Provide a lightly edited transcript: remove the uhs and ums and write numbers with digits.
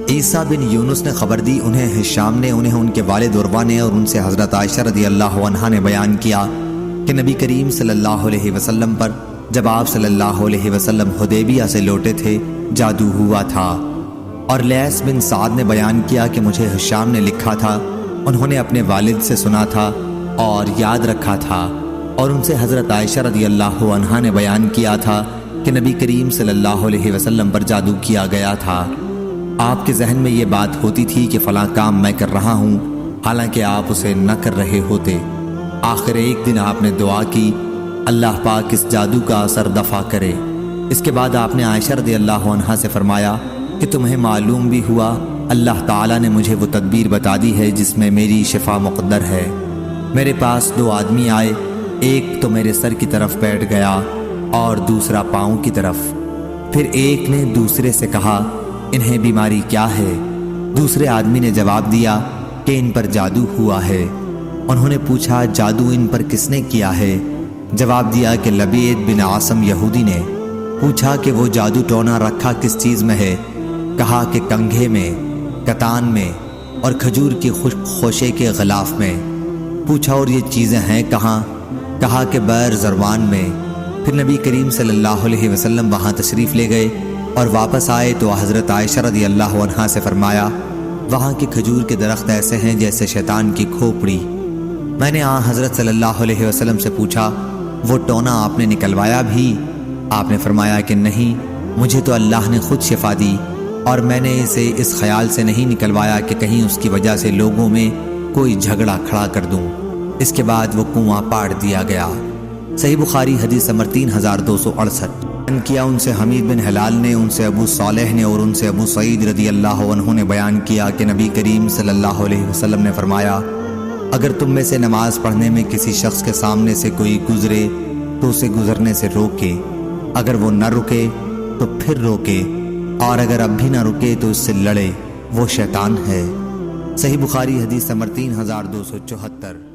عیسیٰ بن یونس نے خبر دی، انہیں ہشام نے، انہیں ان کے والد عروہ نے اور ان سے حضرت عائشہ رضی اللہ عنہا نے بیان کیا کہ نبی کریم صلی اللہ علیہ وسلم پر جب آپ صلی اللہ علیہ وسلم حدیبیہ سے لوٹے تھے جادو ہوا تھا۔ اور لیث بن سعد نے بیان کیا کہ مجھے ہشام نے لکھا تھا، انہوں نے اپنے والد سے سنا تھا اور یاد رکھا تھا، اور ان سے حضرت عائشہ رضی اللہ عنہا نے بیان کیا تھا کہ نبی کریم صلی اللہ علیہ وسلم پر جادو کیا گیا تھا۔ آپ کے ذہن میں یہ بات ہوتی تھی کہ فلاں کام میں کر رہا ہوں، حالانکہ آپ اسے نہ کر رہے ہوتے۔ آخر ایک دن آپ نے دعا کی، اللہ پاک اس جادو کا اثر دفع کرے۔ اس کے بعد آپ نے عائشہ رضی اللہ عنہا سے فرمایا کہ تمہیں معلوم بھی ہوا اللہ تعالیٰ نے مجھے وہ تدبیر بتا دی ہے جس میں میری شفا مقدر ہے۔ میرے پاس دو آدمی آئے، ایک تو میرے سر کی طرف بیٹھ گیا اور دوسرا پاؤں کی طرف۔ پھر ایک نے دوسرے سے کہا انہیں بیماری کیا ہے؟ دوسرے آدمی نے جواب دیا کہ ان پر جادو ہوا ہے۔ انہوں نے پوچھا جادو ان پر کس نے کیا ہے؟ جواب دیا کہ لبید بن عاصم یہودی نے۔ پوچھا کہ وہ جادو ٹونا رکھا کس چیز میں ہے؟ کہا کہ کنگھے میں، کتان میں اور کھجور کی خشک خوشے کے غلاف میں۔ پوچھا اور یہ چیزیں ہیں کہاں؟ کہا کہ بیر زروان میں۔ پھر نبی کریم صلی اللہ علیہ وسلم وہاں تشریف لے گئے اور واپس آئے تو حضرت عائشہ رضی اللہ عنہا سے فرمایا وہاں کے کھجور کے درخت ایسے ہیں جیسے شیطان کی کھوپڑی۔ میں نے حضرت صلی اللہ علیہ وسلم سے پوچھا وہ ٹونا آپ نے نکلوایا بھی؟ آپ نے فرمایا کہ نہیں، مجھے تو اللہ نے خود شفا دی اور میں نے اسے اس خیال سے نہیں نکلوایا کہ کہیں اس کی وجہ سے لوگوں میں کوئی جھگڑا کھڑا کر دوں۔ اس کے بعد وہ کنواں پاڑ دیا گیا۔ صحیح بخاری حدیث نمبر 3268۔ کیا ان سے حمید بن ہلال نے، ان سے ابو صالح نے اور ان سے ابو سعید رضی اللہ عنہ نے بیان کیا کہ نبی کریم صلی اللہ علیہ وسلم نے فرمایا اگر تم میں سے نماز پڑھنے میں کسی شخص کے سامنے سے کوئی گزرے تو اسے گزرنے سے روکے، اگر وہ نہ رکے تو پھر روکے، اور اگر اب بھی نہ رکے تو اس سے لڑے، وہ شیطان ہے۔ صحیح بخاری حدیث نمبر 3274۔